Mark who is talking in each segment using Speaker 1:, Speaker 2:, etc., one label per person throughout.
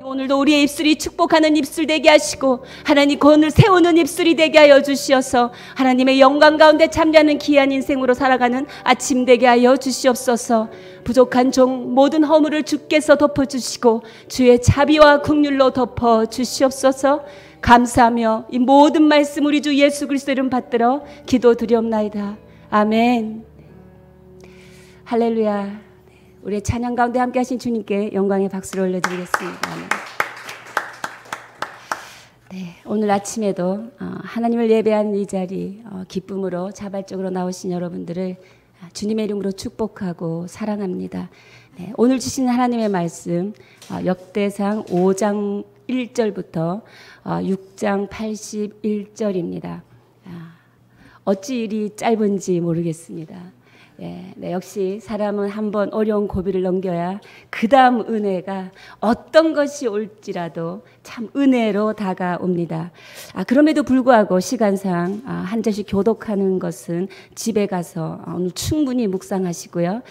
Speaker 1: 오늘도 우리의 입술이 축복하는 입술 되게 하시고 하나님 건을 세우는 입술이 되게 하여 주시어서 하나님의 영광 가운데 참여하는 귀한 인생으로 살아가는 아침 되게 하여 주시옵소서. 부족한 종 모든 허물을 주께서 덮어주시고 주의 자비와 긍휼로 덮어주시옵소서. 감사하며 이 모든 말씀 우리 주 예수 그리스도 이름 받들어 기도드리옵나이다. 아멘. 할렐루야. 우리의 찬양 가운데 함께 하신 주님께 영광의 박수를 올려드리겠습니다. 네, 오늘 아침에도 하나님을 예배한 이 자리 기쁨으로 자발적으로 나오신 여러분들을 주님의 이름으로 축복하고 사랑합니다. 네, 오늘 주신 하나님의 말씀 역대상 5장 1절부터 6장 81절입니다. 어찌 이리 짧은지 모르겠습니다. 네, 역시 사람은 한번 어려운 고비를 넘겨야 그 다음 은혜가 어떤 것이 올지라도 참 은혜로 다가옵니다. 그럼에도 불구하고 시간상 한 절씩 교독하는 것은 집에 가서 오늘 충분히 묵상하시고요.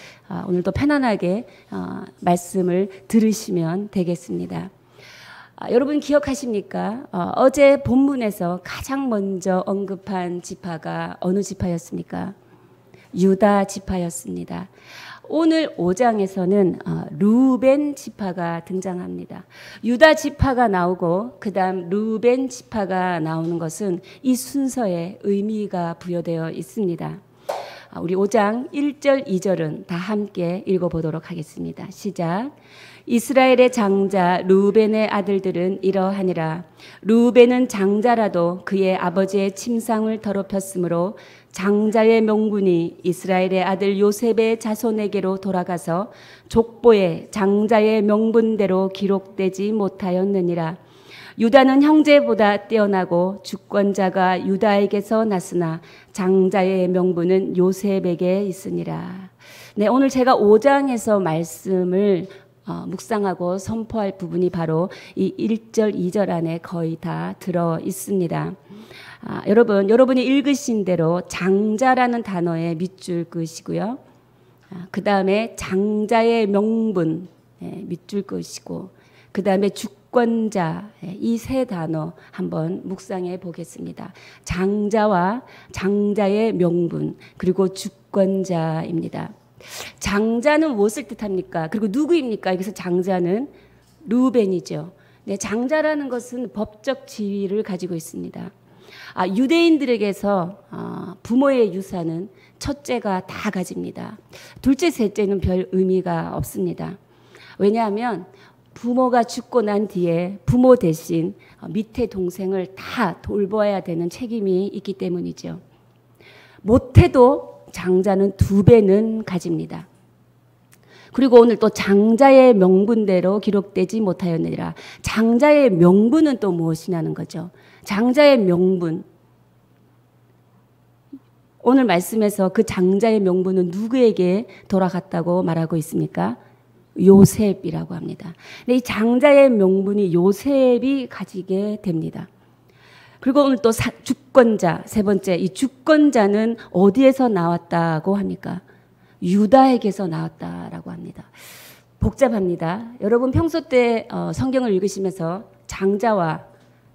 Speaker 1: 오늘도 편안하게 말씀을 들으시면 되겠습니다. 여러분 기억하십니까? 어제 본문에서 가장 먼저 언급한 지파가 어느 지파였습니까? 유다 지파였습니다. 오늘 5장에서는 루벤 지파가 등장합니다. 유다 지파가 나오고 그 다음 루벤 지파가 나오는 것은 이 순서에 의미가 부여되어 있습니다. 우리 5장 1절 2절은 다 함께 읽어보도록 하겠습니다. 시작. 이스라엘의 장자 루벤의 아들들은 이러하니라. 루벤은 장자라도 그의 아버지의 침상을 더럽혔으므로 장자의 명분이 이스라엘의 아들 요셉의 자손에게로 돌아가서 족보에 장자의 명분대로 기록되지 못하였느니라. 유다는 형제보다 뛰어나고 주권자가 유다에게서 났으나 장자의 명분은 요셉에게 있으니라. 네, 오늘 제가 5장에서 말씀을 묵상하고 선포할 부분이 바로 이 1절 2절 안에 거의 다 들어 있습니다. 여러분이 읽으신 대로 장자라는 단어에 밑줄 그으시고요. 그 다음에 장자의 명분 밑줄 그으시고 그 다음에 주권자 이 세 단어 한번 묵상해 보겠습니다. 장자와 장자의 명분 그리고 주권자입니다. 장자는 무엇을 뜻합니까? 그리고 누구입니까? 여기서 장자는 루벤이죠. 네, 장자라는 것은 법적 지위를 가지고 있습니다. 유대인들에게서 부모의 유산은 첫째가 다 가집니다. 둘째, 셋째는 별 의미가 없습니다. 왜냐하면 부모가 죽고 난 뒤에 부모 대신 밑에 동생을 다 돌봐야 되는 책임이 있기 때문이죠. 못해도 장자는 2배는 가집니다. 그리고 오늘 또 장자의 명분대로 기록되지 못하였느니라. 장자의 명분은 또 무엇이냐는 거죠. 장자의 명분. 오늘 말씀에서 그 장자의 명분은 누구에게 돌아갔다고 말하고 있습니까? 요셉이라고 합니다. 근데 이 장자의 명분이 요셉이 가지게 됩니다. 그리고 오늘 또 주권자, 세 번째, 이 주권자는 어디에서 나왔다고 합니까? 유다에게서 나왔다라고 합니다. 복잡합니다. 여러분 평소 때 성경을 읽으시면서 장자와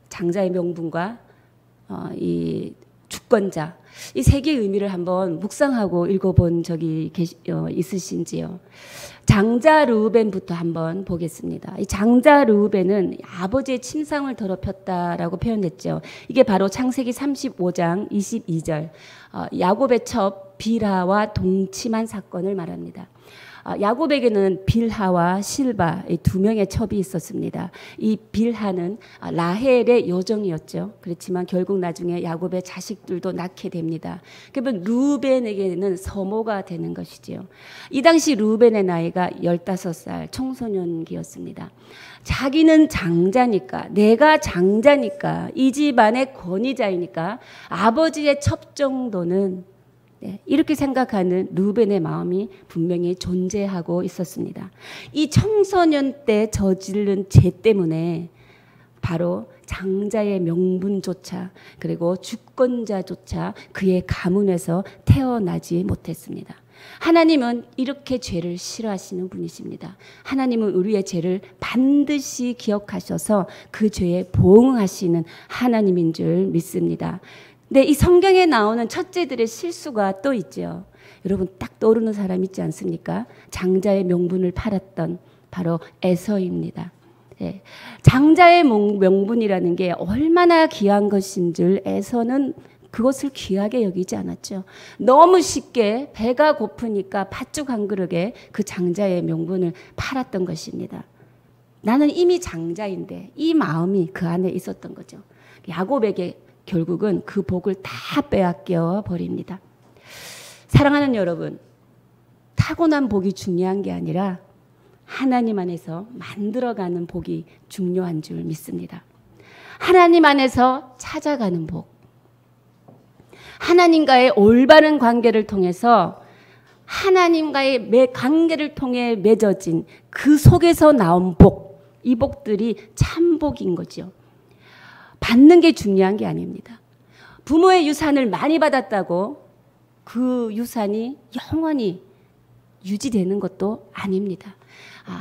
Speaker 1: 장자의 명분과 이 주권자 이 세 개의 의미를 한번 묵상하고 읽어본 적이 있으신지요? 장자 르우벤부터 한번 보겠습니다. 이 장자 르우벤은 아버지의 침상을 더럽혔다라고 표현했죠. 이게 바로 창세기 35장 22절 야곱의 첩 빌하와 동침한 사건을 말합니다. 야곱에게는 빌하와 실바 이 2명의 첩이 있었습니다. 이 빌하는 라헬의 여종이었죠. 그렇지만 결국 나중에 야곱의 자식들도 낳게 됩니다. 그러면 루벤에게는 서모가 되는 것이지요. 이 당시 루벤의 나이가 15살 청소년기였습니다. 자기는 장자니까 내가 장자니까 이 집안의 권위자이니까 아버지의 첩 정도는 이렇게 생각하는 루벤의 마음이 분명히 존재하고 있었습니다. 이 청소년 때 저지른 죄 때문에 바로 장자의 명분조차 그리고 주권자조차 그의 가문에서 태어나지 못했습니다. 하나님은 이렇게 죄를 싫어하시는 분이십니다. 하나님은 우리의 죄를 반드시 기억하셔서 그 죄에 보응하시는 하나님인 줄 믿습니다. 근데 이 성경에 나오는 첫째들의 실수가 또 있죠. 여러분 딱 떠오르는 사람 있지 않습니까? 장자의 명분을 팔았던 바로 에서입니다. 예. 장자의 명분이라는 게 얼마나 귀한 것인 줄 에서는 그것을 귀하게 여기지 않았죠. 너무 쉽게 배가 고프니까 팥죽 한 그릇에 그 장자의 명분을 팔았던 것입니다. 나는 이미 장자인데 이 마음이 그 안에 있었던 거죠. 야곱에게 결국은 그 복을 다 빼앗겨 버립니다. 사랑하는 여러분, 타고난 복이 중요한 게 아니라 하나님 안에서 만들어가는 복이 중요한 줄 믿습니다. 하나님 안에서 찾아가는 복, 하나님과의 올바른 관계를 통해서 하나님과의 관계를 통해 맺어진 그 속에서 나온 복, 이 복들이 참복인 거죠. 받는 게 중요한 게 아닙니다. 부모의 유산을 많이 받았다고 그 유산이 영원히 유지되는 것도 아닙니다.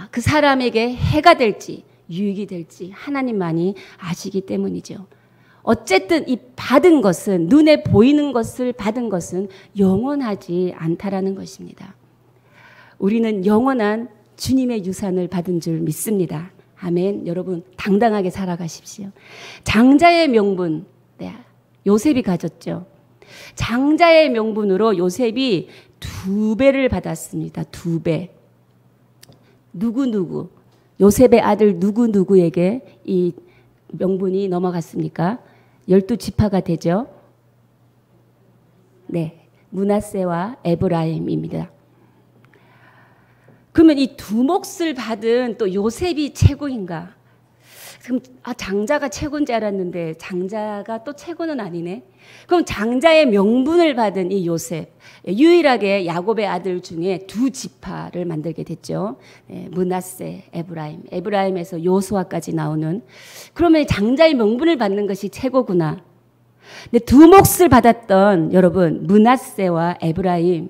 Speaker 1: 그 사람에게 해가 될지 유익이 될지 하나님만이 아시기 때문이죠. 어쨌든 이 받은 것은, 눈에 보이는 것을 받은 것은 영원하지 않다라는 것입니다. 우리는 영원한 주님의 유산을 받은 줄 믿습니다. 아멘. 여러분 당당하게 살아가십시오. 장자의 명분, 네, 요셉이 가졌죠. 장자의 명분으로 요셉이 2배를 받았습니다. 2배. 누구 요셉의 아들 누구에게 이 명분이 넘어갔습니까? 12지파가 되죠. 네, 므낫세와 에브라임입니다. 그러면 이 두 몫을 받은 또 요셉이 최고인가? 그럼 장자가 최고인 줄 알았는데 장자가 또 최고는 아니네. 그럼 장자의 명분을 받은 이 요셉, 유일하게 야곱의 아들 중에 2지파를 만들게 됐죠. 므낫세, 에브라임에서 요수아까지 나오는. 그러면 장자의 명분을 받는 것이 최고구나. 근데 2 몫을 받았던 여러분 므낫세와 에브라임,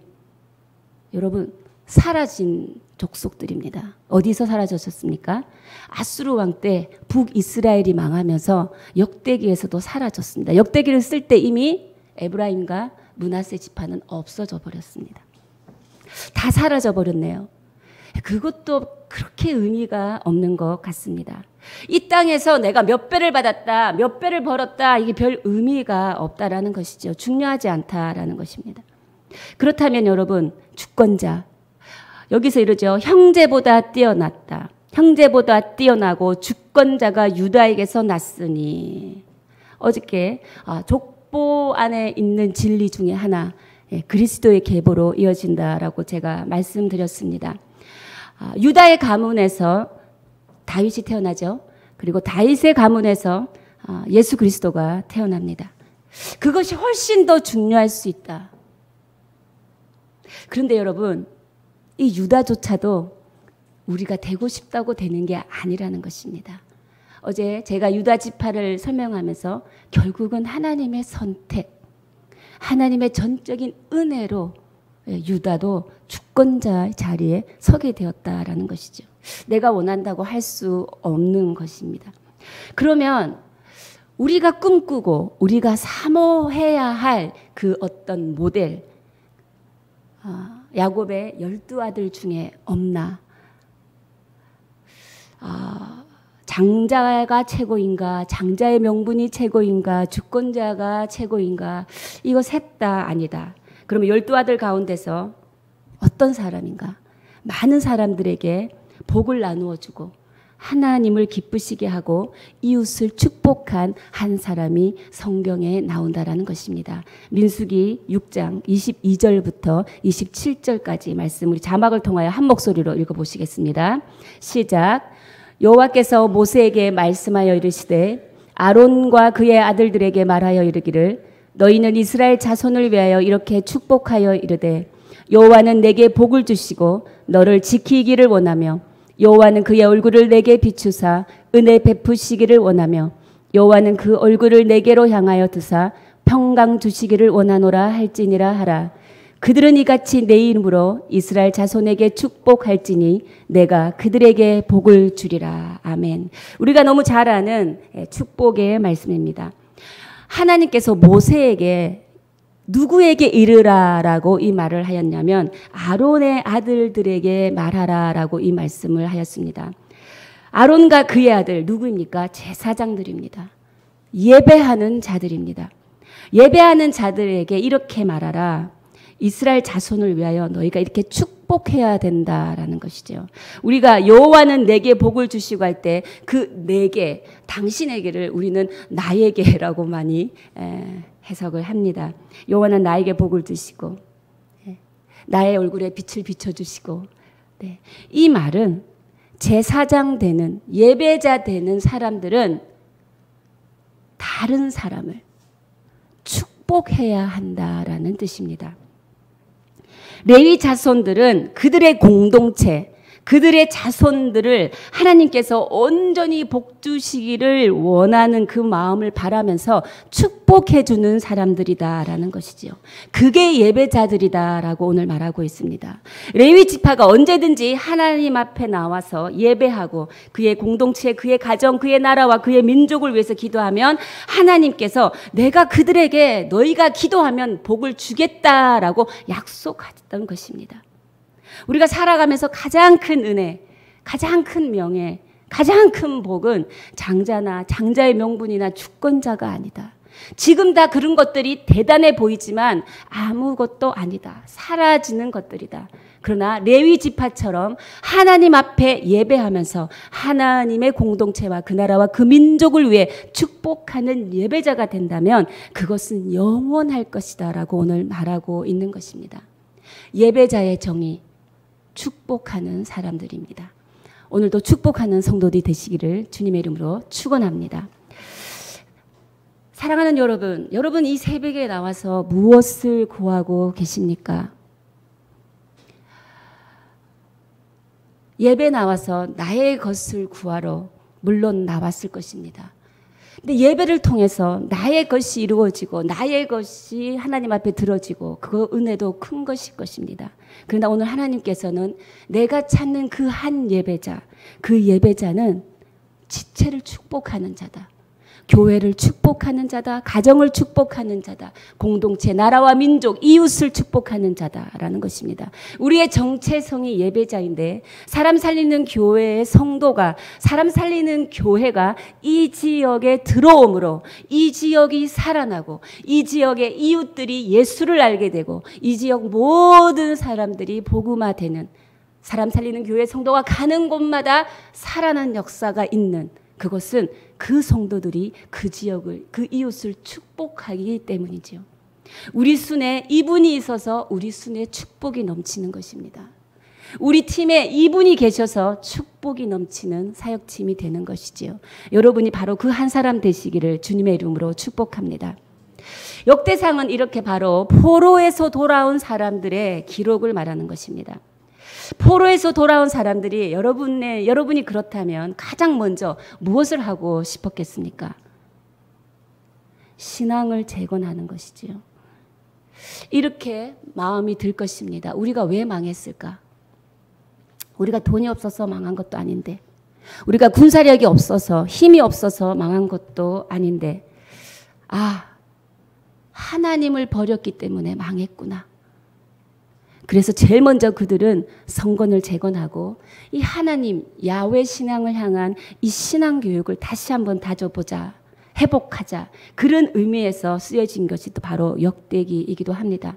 Speaker 1: 여러분 사라진 족속들입니다. 어디서 사라졌습니까? 아수르 왕 때 북이스라엘이 망하면서 역대기에서도 사라졌습니다. 역대기를 쓸 때 이미 에브라임과 므낫세 지파는 없어져 버렸습니다. 다 사라져 버렸네요. 그것도 그렇게 의미가 없는 것 같습니다. 이 땅에서 내가 몇 배를 받았다, 몇 배를 벌었다, 이게 별 의미가 없다라는 것이죠. 중요하지 않다라는 것입니다. 그렇다면 여러분, 주권자, 여기서 이러죠. 형제보다 뛰어났다. 형제보다 뛰어나고 주권자가 유다에게서 났으니. 어저께 족보 안에 있는 진리 중에 하나, 그리스도의 계보로 이어진다라고 제가 말씀드렸습니다. 유다의 가문에서 다윗이 태어나죠. 그리고 다윗의 가문에서 예수 그리스도가 태어납니다. 그것이 훨씬 더 중요할 수 있다. 그런데 여러분, 이 유다조차도 우리가 되고 싶다고 되는 게 아니라는 것입니다. 어제 제가 유다 지파를 설명하면서 결국은 하나님의 선택, 하나님의 전적인 은혜로 유다도 주권자 자리에 서게 되었다라는 것이죠. 내가 원한다고 할 수 없는 것입니다. 그러면 우리가 꿈꾸고 우리가 사모해야 할 그 어떤 모델, 야곱의 12아들 중에 없나? 장자가 최고인가? 장자의 명분이 최고인가? 주권자가 최고인가? 이거 셋 다 아니다. 그러면 12아들 가운데서 어떤 사람인가? 많은 사람들에게 복을 나누어 주고 하나님을 기쁘시게 하고 이웃을 축복한 한 사람이 성경에 나온다라는 것입니다. 민수기 6장 22절부터 27절까지 말씀, 우리 자막을 통하여 한 목소리로 읽어보시겠습니다. 시작. 여호와께서 모세에게 말씀하여 이르시되 아론과 그의 아들들에게 말하여 이르기를 너희는 이스라엘 자손을 위하여 이렇게 축복하여 이르되 여호와는 내게 복을 주시고 너를 지키기를 원하며 여호와는 그의 얼굴을 내게 비추사 은혜 베푸시기를 원하며 여호와는 그 얼굴을 내게로 향하여 드사 평강 주시기를 원하노라 할지니라 하라. 그들은 이같이 내 이름으로 이스라엘 자손에게 축복할지니 내가 그들에게 복을 주리라. 아멘. 우리가 너무 잘 아는 축복의 말씀입니다. 하나님께서 모세에게 누구에게 이르라라고 이 말을 하였냐면 아론의 아들들에게 말하라라고 이 말씀을 하였습니다. 아론과 그의 아들 누구입니까? 제사장들입니다. 예배하는 자들입니다. 예배하는 자들에게 이렇게 말하라. 이스라엘 자손을 위하여 너희가 이렇게 축복해야 된다라는 것이죠. 우리가 여호와는 내게 복을 주시고 할 때 그 내게, 당신에게를 우리는 나에게라고 많이 해석을 합니다. 여호와는 나에게 복을 주시고 나의 얼굴에 빛을 비춰주시고, 이 말은 제사장 되는, 예배자 되는 사람들은 다른 사람을 축복해야 한다라는 뜻입니다. 레위 자손들은 그들의 공동체, 그들의 자손들을 하나님께서 온전히 복 주시기를 원하는 그 마음을 바라면서 축복해 주는 사람들이다라는 것이지요. 그게 예배자들이다라고 오늘 말하고 있습니다. 레위 지파가 언제든지 하나님 앞에 나와서 예배하고 그의 공동체, 그의 가정, 그의 나라와 그의 민족을 위해서 기도하면 하나님께서 내가 그들에게 너희가 기도하면 복을 주겠다라고 약속했던 것입니다. 우리가 살아가면서 가장 큰 은혜, 가장 큰 명예, 가장 큰 복은 장자나 장자의 명분이나 주권자가 아니다. 지금 다 그런 것들이 대단해 보이지만 아무것도 아니다. 사라지는 것들이다. 그러나 레위 지파처럼 하나님 앞에 예배하면서 하나님의 공동체와 그 나라와 그 민족을 위해 축복하는 예배자가 된다면 그것은 영원할 것이다 라고 오늘 말하고 있는 것입니다. 예배자의 정의, 축복하는 사람들입니다. 오늘도 축복하는 성도들이 되시기를 주님의 이름으로 축원합니다. 사랑하는 여러분, 여러분 이 새벽에 나와서 무엇을 구하고 계십니까? 예배 나와서 나의 것을 구하러 물론 나왔을 것입니다. 근데 예배를 통해서 나의 것이 이루어지고 나의 것이 하나님 앞에 들어지고 그 은혜도 큰 것일 것입니다. 그러나 오늘 하나님께서는 내가 찾는 그 한 예배자, 그 예배자는 지체를 축복하는 자다. 교회를 축복하는 자다. 가정을 축복하는 자다. 공동체, 나라와 민족, 이웃을 축복하는 자다라는 것입니다. 우리의 정체성이 예배자인데 사람 살리는 교회의 성도가, 사람 살리는 교회가 이 지역에 들어옴으로 이 지역이 살아나고 이 지역의 이웃들이 예수를 알게 되고 이 지역 모든 사람들이 복음화되는, 사람 살리는 교회 성도가 가는 곳마다 살아나는 역사가 있는, 그것은 그 성도들이 그 지역을, 그 이웃을 축복하기 때문이지요. 우리 순에 이분이 있어서 우리 순에 축복이 넘치는 것입니다. 우리 팀에 이분이 계셔서 축복이 넘치는 사역팀이 되는 것이지요. 여러분이 바로 그 한 사람 되시기를 주님의 이름으로 축복합니다. 역대상은 이렇게 바로 포로에서 돌아온 사람들의 기록을 말하는 것입니다. 포로에서 돌아온 사람들이 여러분이 그렇다면 가장 먼저 무엇을 하고 싶었겠습니까? 신앙을 재건하는 것이지요. 이렇게 마음이 들 것입니다. 우리가 왜 망했을까? 우리가 돈이 없어서 망한 것도 아닌데, 우리가 군사력이 없어서, 힘이 없어서 망한 것도 아닌데, 하나님을 버렸기 때문에 망했구나. 그래서 제일 먼저 그들은 성전을 재건하고 이 하나님 야훼 신앙을 향한 이 신앙 교육을 다시 한번 다져보자, 회복하자, 그런 의미에서 쓰여진 것이 또 바로 역대기이기도 합니다.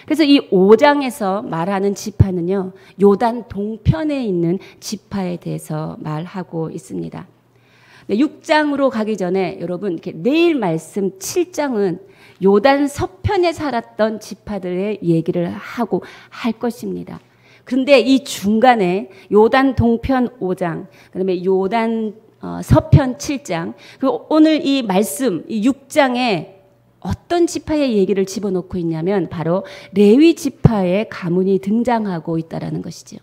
Speaker 1: 그래서 이 5장에서 말하는 지파는요, 요단 동편에 있는 지파에 대해서 말하고 있습니다. 6장으로 가기 전에 여러분 이렇게 내일 말씀 7장은 요단 서편에 살았던 지파들의 얘기를 하고 할 것입니다. 그런데 이 중간에 요단 동편 5장, 그다음에 요단 서편 7장, 그리고 오늘 이 말씀 이 6장에 어떤 지파의 얘기를 집어넣고 있냐면 바로 레위 지파의 가문이 등장하고 있다라는 것이죠.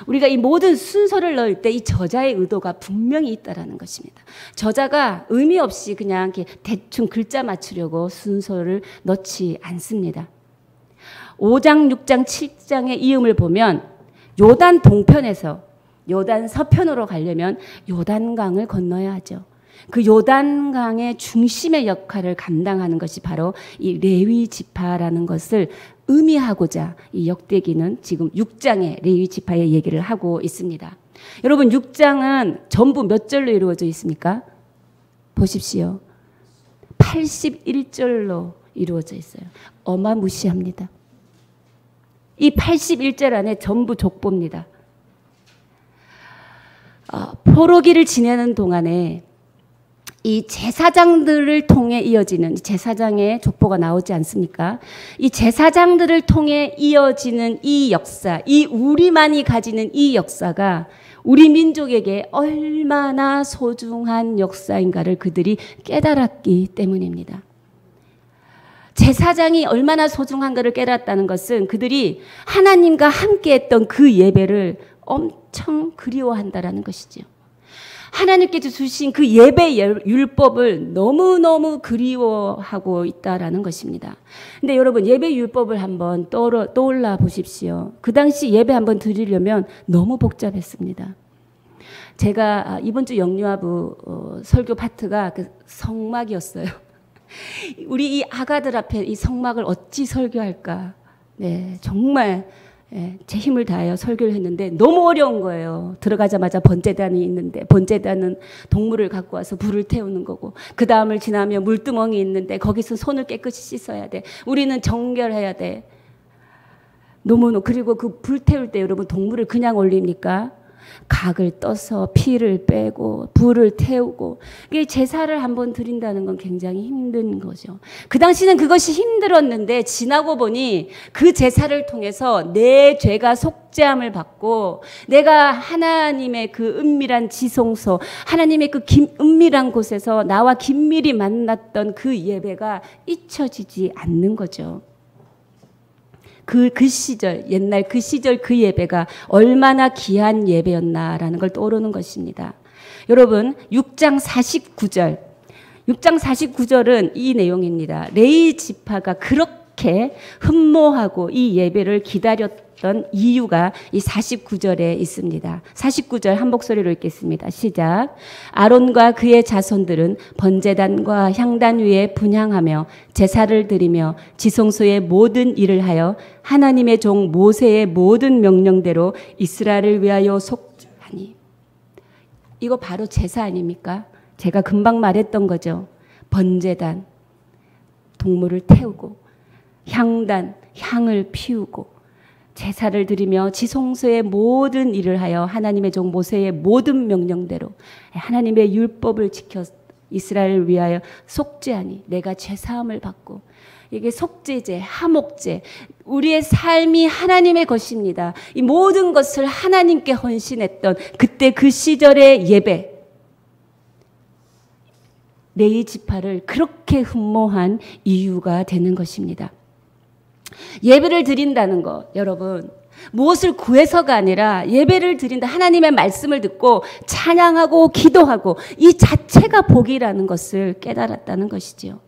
Speaker 1: 우리가 이 모든 순서를 넣을 때 이 저자의 의도가 분명히 있다라는 것입니다. 저자가 의미 없이 그냥 이렇게 대충 글자 맞추려고 순서를 넣지 않습니다. 5장, 6장, 7장의 이음을 보면 요단 동편에서 요단 서편으로 가려면 요단강을 건너야 하죠. 그 요단강의 중심의 역할을 감당하는 것이 바로 이 레위 지파라는 것을 의미하고자 이 역대기는 지금 6장의 레위 지파의 얘기를 하고 있습니다. 여러분 6장은 전부 몇 절로 이루어져 있습니까? 보십시오. 81절로 이루어져 있어요. 어마무시합니다. 이 81절 안에 전부 족보입니다. 포로기를 지내는 동안에 이 제사장들을 통해 이어지는 제사장의 족보가 나오지 않습니까? 이 제사장들을 통해 이어지는 이 역사, 이 우리만이 가지는 이 역사가 우리 민족에게 얼마나 소중한 역사인가를 그들이 깨달았기 때문입니다. 제사장이 얼마나 소중한가를 깨달았다는 것은 그들이 하나님과 함께했던 그 예배를 엄청 그리워한다라는 것이죠. 하나님께서 주신 그 예배 율법을 너무너무 그리워하고 있다라는 것입니다. 근데 여러분 예배 율법을 한번 떠올라 보십시오. 그 당시 예배 한번 드리려면 너무 복잡했습니다. 제가 이번 주 영유아부 설교 파트가 그 성막이었어요. 우리 이 아가들 앞에 이 성막을 어찌 설교할까? 네, 정말 제 힘을 다하여 설교를 했는데 너무 어려운 거예요. 들어가자마자 번제단이 있는데 번제단은 동물을 갖고 와서 불을 태우는 거고 그 다음을 지나면 물두멍이 있는데 거기서 손을 깨끗이 씻어야 돼. 우리는 정결해야 돼. 너무 그리고 그 불 태울 때 여러분 동물을 그냥 올립니까? 각을 떠서 피를 빼고 불을 태우고 이게 제사를 한번 드린다는 건 굉장히 힘든 거죠. 그 당시는 그것이 힘들었는데 지나고 보니 그 제사를 통해서 내 죄가 속죄함을 받고 내가 하나님의 그 은밀한 지성소 하나님의 그 은밀한 곳에서 나와 긴밀히 만났던 그 예배가 잊혀지지 않는 거죠. 그 시절, 옛날 그 시절 그 예배가 얼마나 귀한 예배였나라는 걸 떠오르는 것입니다. 여러분, 6장 49절은 이 내용입니다. 레위 지파가 그렇게 흠모하고 이 예배를 기다렸던 이유가 이 49절에 있습니다. 49절 한 목소리로 읽겠습니다. 시작. 아론과 그의 자손들은 번제단과 향단 위에 분향하며 제사를 드리며 지성소의 모든 일을 하여 하나님의 종 모세의 모든 명령대로 이스라엘을 위하여 속죄하니. 이거 바로 제사 아닙니까? 제가 금방 말했던 거죠. 번제단, 동물을 태우고 향단, 향을 피우고 제사를 드리며 지성소의 모든 일을 하여 하나님의 종 모세의 모든 명령대로 하나님의 율법을 지켜 이스라엘을 위하여 속죄하니 내가 죄사함을 받고 이게 속죄제, 화목제 우리의 삶이 하나님의 것입니다. 이 모든 것을 하나님께 헌신했던 그때 그 시절의 예배 레위 지파를 그렇게 흠모한 이유가 되는 것입니다. 예배를 드린다는 것, 여러분 무엇을 구해서가 아니라 예배를 드린다. 하나님의 말씀을 듣고 찬양하고 기도하고 이 자체가 복이라는 것을 깨달았다는 것이지요.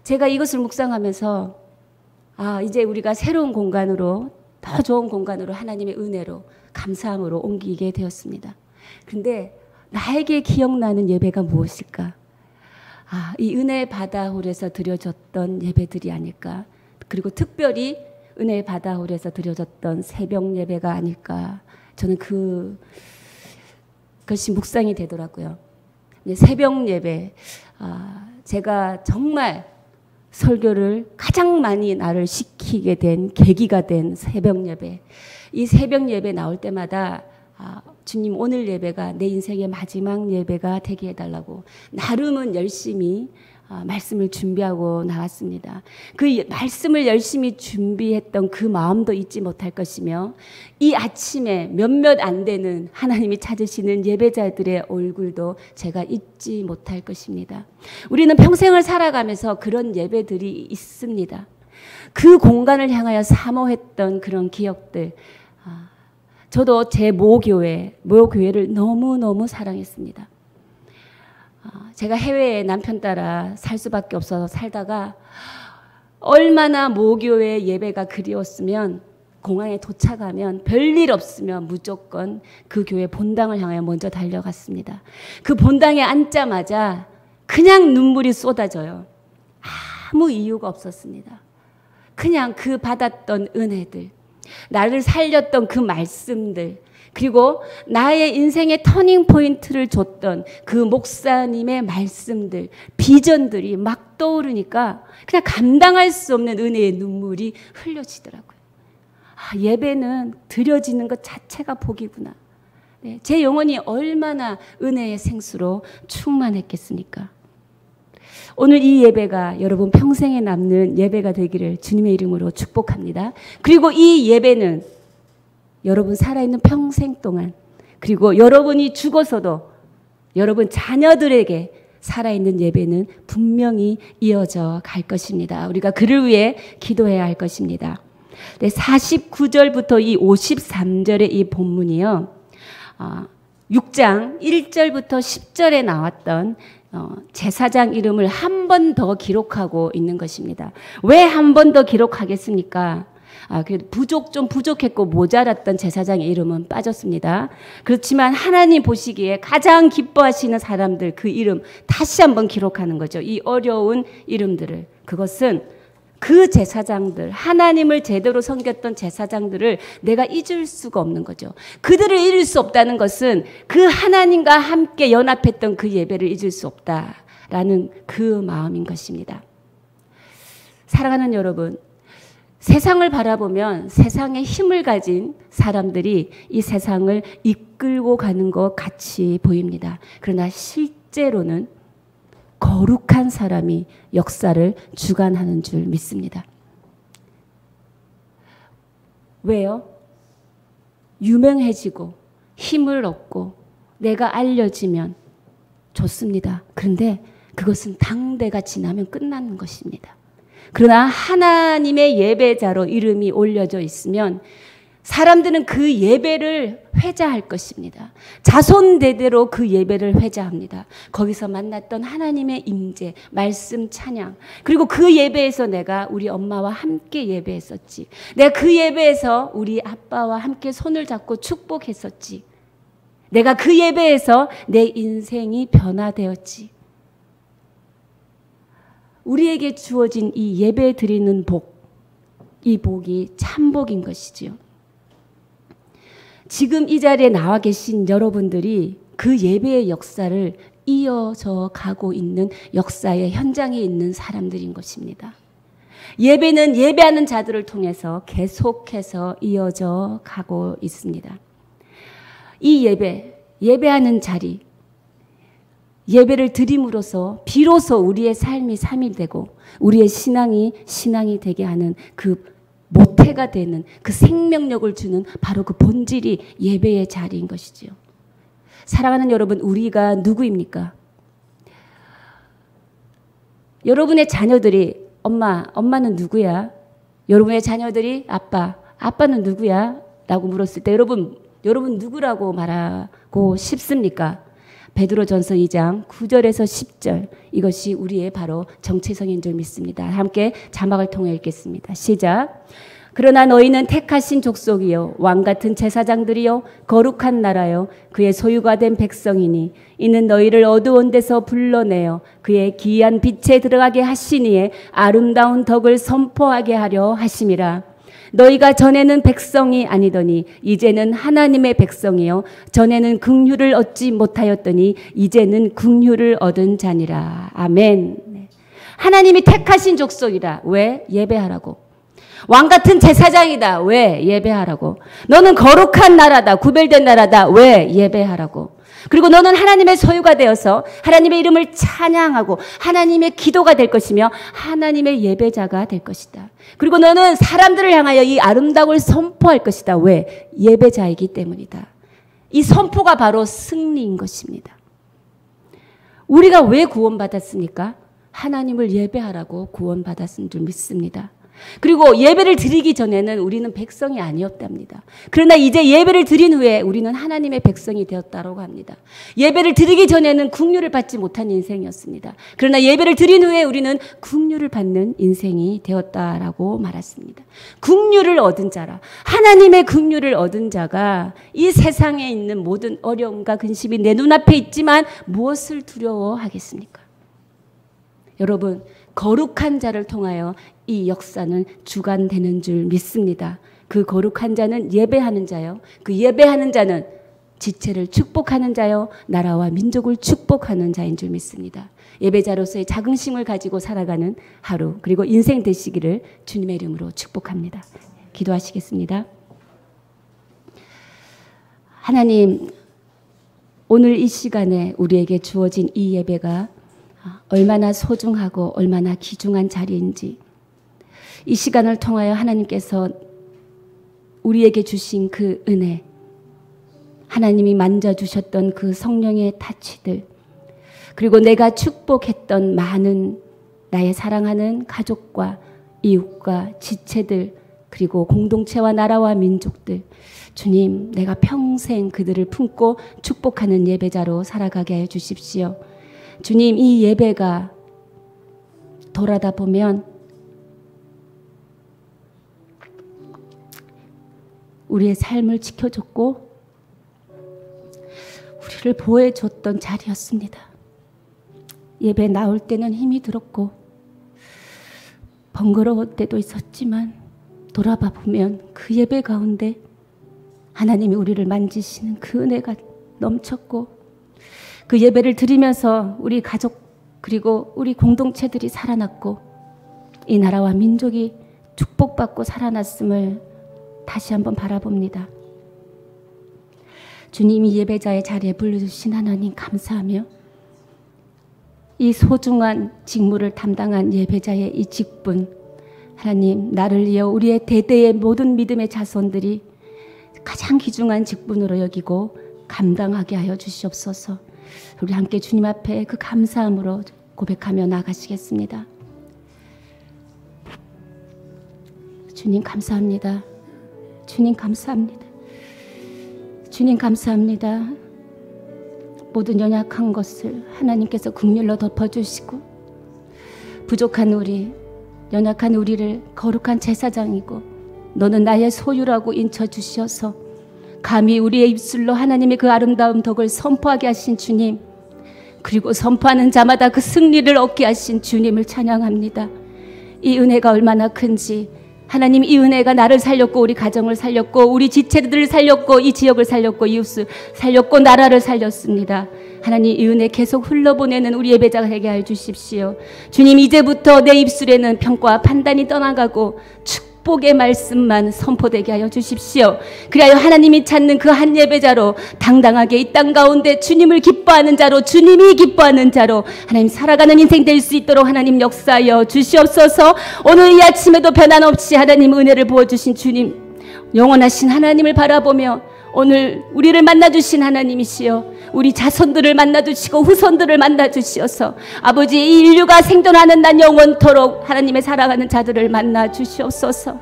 Speaker 1: 제가 이것을 묵상하면서 이제 우리가 새로운 공간으로 더 좋은 공간으로 하나님의 은혜로 감사함으로 옮기게 되었습니다. 근데 나에게 기억나는 예배가 무엇일까? 이 은혜 바다홀에서 드려졌던 예배들이 아닐까? 그리고 특별히 은혜 바다홀에서 드려졌던 새벽 예배가 아닐까. 저는 그것이 묵상이 되더라고요. 새벽 예배, 제가 정말 설교를 가장 많이 나를 시키게 된 계기가 된 새벽 예배. 이 새벽 예배 나올 때마다 주님 오늘 예배가 내 인생의 마지막 예배가 되게 해달라고 나름은 열심히 말씀을 준비하고 나왔습니다. 그 말씀을 열심히 준비했던 그 마음도 잊지 못할 것이며 이 아침에 몇몇 안 되는 하나님이 찾으시는 예배자들의 얼굴도 제가 잊지 못할 것입니다. 우리는 평생을 살아가면서 그런 예배들이 있습니다. 그 공간을 향하여 사모했던 그런 기억들. 저도 제 모교회를 너무너무 사랑했습니다. 제가 해외에 남편 따라 살 수밖에 없어서 살다가 얼마나 모교의 예배가 그리웠으면 공항에 도착하면 별일 없으면 무조건 그 교회 본당을 향해 먼저 달려갔습니다. 그 본당에 앉자마자 그냥 눈물이 쏟아져요. 아무 이유가 없었습니다. 그냥 그 받았던 은혜들, 나를 살렸던 그 말씀들, 그리고 나의 인생의 터닝 포인트를 줬던 그 목사님의 말씀들, 비전들이 막 떠오르니까 그냥 감당할 수 없는 은혜의 눈물이 흘려지더라고요. 예배는 드려지는 것 자체가 복이구나. 네, 제 영혼이 얼마나 은혜의 생수로 충만했겠습니까? 오늘 이 예배가 여러분 평생에 남는 예배가 되기를 주님의 이름으로 축복합니다. 그리고 이 예배는 여러분 살아있는 평생 동안, 그리고 여러분이 죽어서도 여러분 자녀들에게 살아있는 예배는 분명히 이어져 갈 것입니다. 우리가 그를 위해 기도해야 할 것입니다. 네, 49절부터 이 53절의 이 본문이요. 6장 1절부터 10절에 나왔던 제사장 이름을 한 번 더 기록하고 있는 것입니다. 왜 한 번 더 기록하겠습니까? 좀 부족했고 모자랐던 제사장의 이름은 빠졌습니다. 그렇지만 하나님 보시기에 가장 기뻐하시는 사람들 그 이름 다시 한번 기록하는 거죠. 이 어려운 이름들을. 그것은 그 제사장들, 하나님을 제대로 섬겼던 제사장들을 내가 잊을 수가 없는 거죠. 그들을 잊을 수 없다는 것은 그 하나님과 함께 연합했던 그 예배를 잊을 수 없다라는 그 마음인 것입니다. 사랑하는 여러분, 세상을 바라보면 세상에 힘을 가진 사람들이 이 세상을 이끌고 가는 것 같이 보입니다. 그러나 실제로는 거룩한 사람이 역사를 주관하는 줄 믿습니다. 왜요? 유명해지고 힘을 얻고 내가 알려지면 좋습니다. 그런데 그것은 당대가 지나면 끝나는 것입니다. 그러나 하나님의 예배자로 이름이 올려져 있으면 사람들은 그 예배를 회자할 것입니다. 자손대대로 그 예배를 회자합니다. 거기서 만났던 하나님의 임재, 말씀 찬양, 그리고 그 예배에서 내가 우리 엄마와 함께 예배했었지. 내가 그 예배에서 우리 아빠와 함께 손을 잡고 축복했었지. 내가 그 예배에서 내 인생이 변화되었지. 우리에게 주어진 이 예배 드리는 복, 이 복이 참복인 것이지요. 지금 이 자리에 나와 계신 여러분들이 그 예배의 역사를 이어져 가고 있는 역사의 현장에 있는 사람들인 것입니다. 예배는 예배하는 자들을 통해서 계속해서 이어져 가고 있습니다. 이 예배하는 자리, 예배를 드림으로써 비로소 우리의 삶이 삶이 되고 우리의 신앙이 되게 하는 그 모태가 되는 그 생명력을 주는 바로 그 본질이 예배의 자리인 것이지요. 사랑하는 여러분, 우리가 누구입니까? 여러분의 자녀들이 엄마는 누구야? 여러분의 자녀들이 아빠는 누구야? 라고 물었을 때 여러분 누구라고 말하고 싶습니까? 베드로전서 2장 9절에서 10절, 이것이 우리의 바로 정체성인 줄 믿습니다. 함께 자막을 통해 읽겠습니다. 시작. 그러나 너희는 택하신 족속이요 왕같은 제사장들이요 거룩한 나라요 그의 소유가 된 백성이니 이는 너희를 어두운 데서 불러내어 그의 기이한 빛에 들어가게 하시니에 아름다운 덕을 선포하게 하려 하심이라. 너희가 전에는 백성이 아니더니 이제는 하나님의 백성이요 전에는 긍휼을 얻지 못하였더니 이제는 긍휼을 얻은 자니라. 아멘. 하나님이 택하신 족속이다. 왜? 예배하라고. 왕같은 제사장이다. 왜? 예배하라고. 너는 거룩한 나라다. 구별된 나라다. 왜? 예배하라고. 그리고 너는 하나님의 소유가 되어서 하나님의 이름을 찬양하고 하나님의 기도가 될 것이며 하나님의 예배자가 될 것이다. 그리고 너는 사람들을 향하여 이 아름다움을 선포할 것이다. 왜? 예배자이기 때문이다. 이 선포가 바로 승리인 것입니다. 우리가 왜 구원받았습니까? 하나님을 예배하라고 구원받았은 줄 믿습니다. 그리고 예배를 드리기 전에는 우리는 백성이 아니었답니다. 그러나 이제 예배를 드린 후에 우리는 하나님의 백성이 되었다고 합니다. 예배를 드리기 전에는 긍휼을 받지 못한 인생이었습니다. 그러나 예배를 드린 후에 우리는 긍휼을 받는 인생이 되었다라고 말했습니다. 긍휼을 얻은 자라, 하나님의 긍휼을 얻은 자가 이 세상에 있는 모든 어려움과 근심이 내 눈앞에 있지만 무엇을 두려워하겠습니까? 여러분, 거룩한 자를 통하여 이 역사는 주관되는 줄 믿습니다. 그 거룩한 자는 예배하는 자요. 그 예배하는 자는 지체를 축복하는 자요. 나라와 민족을 축복하는 자인 줄 믿습니다. 예배자로서의 자긍심을 가지고 살아가는 하루, 그리고 인생 되시기를 주님의 이름으로 축복합니다. 기도하시겠습니다. 하나님, 오늘 이 시간에 우리에게 주어진 이 예배가 얼마나 소중하고 얼마나 귀중한 자리인지, 이 시간을 통하여 하나님께서 우리에게 주신 그 은혜, 하나님이 만져주셨던 그 성령의 타치들, 그리고 내가 축복했던 많은 나의 사랑하는 가족과 이웃과 지체들, 그리고 공동체와 나라와 민족들, 주님, 내가 평생 그들을 품고 축복하는 예배자로 살아가게 해 주십시오. 주님, 이 예배가 돌아다 보면 우리의 삶을 지켜줬고 우리를 보호해줬던 자리였습니다. 예배 나올 때는 힘이 들었고 번거로울 때도 있었지만 돌아봐 보면 그 예배 가운데 하나님이 우리를 만지시는 그 은혜가 넘쳤고, 그 예배를 드리면서 우리 가족 그리고 우리 공동체들이 살아났고 이 나라와 민족이 축복받고 살아났음을 다시 한번 바라봅니다. 주님이 예배자의 자리에 불러주신 하나님 감사하며, 이 소중한 직무를 담당한 예배자의 이 직분, 하나님, 나를 이어 우리의 대대의 모든 믿음의 자손들이 가장 귀중한 직분으로 여기고 감당하게 하여 주시옵소서. 우리 함께 주님 앞에 그 감사함으로 고백하며 나가시겠습니다. 주님 감사합니다. 주님 감사합니다. 주님 감사합니다. 모든 연약한 것을 하나님께서 긍휼로 덮어주시고, 부족한 우리, 연약한 우리를 거룩한 제사장이고 너는 나의 소유라고 인쳐주셔서 감히 우리의 입술로 하나님의 그 아름다운 덕을 선포하게 하신 주님, 그리고 선포하는 자마다 그 승리를 얻게 하신 주님을 찬양합니다. 이 은혜가 얼마나 큰지, 하나님, 이 은혜가 나를 살렸고 우리 가정을 살렸고 우리 지체들을 살렸고 이 지역을 살렸고 이웃을 살렸고 나라를 살렸습니다. 하나님, 이 은혜 계속 흘러보내는 우리 예배자가 되게 하여 주십시오. 주님, 이제부터 내 입술에는 평가와 판단이 떠나가고 축복의 말씀만 선포되게 하여 주십시오. 그리하여 하나님이 찾는 그 한 예배자로 당당하게 이 땅 가운데 주님을 기뻐하는 자로, 주님이 기뻐하는 자로 하나님 살아가는 인생 될 수 있도록 하나님 역사하여 주시옵소서. 오늘 이 아침에도 변함없이 하나님 은혜를 부어주신 주님, 영원하신 하나님을 바라보며 오늘 우리를 만나주신 하나님이시여, 우리 자손들을 만나주시고 후손들을 만나주시어서 아버지, 이 인류가 생존하는 날 영원토록 하나님의 사랑하는 자들을 만나주시옵소서.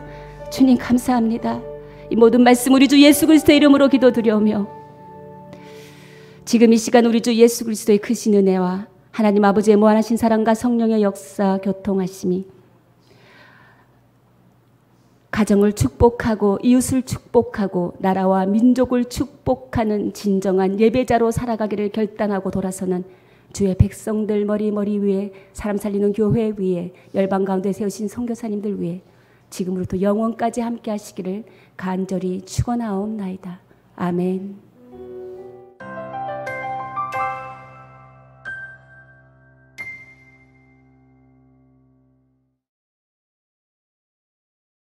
Speaker 1: 주님 감사합니다. 이 모든 말씀 우리 주 예수 그리스도의 이름으로 기도드려오며, 지금 이 시간 우리 주 예수 그리스도의 크신 은혜와 하나님 아버지의 무한하신 사랑과 성령의 역사 교통하심이 가정을 축복하고 이웃을 축복하고 나라와 민족을 축복하는 진정한 예배자로 살아가기를 결단하고 돌아서는 주의 백성들 머리 위에, 사람 살리는 교회 위에, 열방 가운데 세우신 선교사님들 위에 지금으로부터 영원까지 함께 하시기를 간절히 축원하옵나이다. 아멘.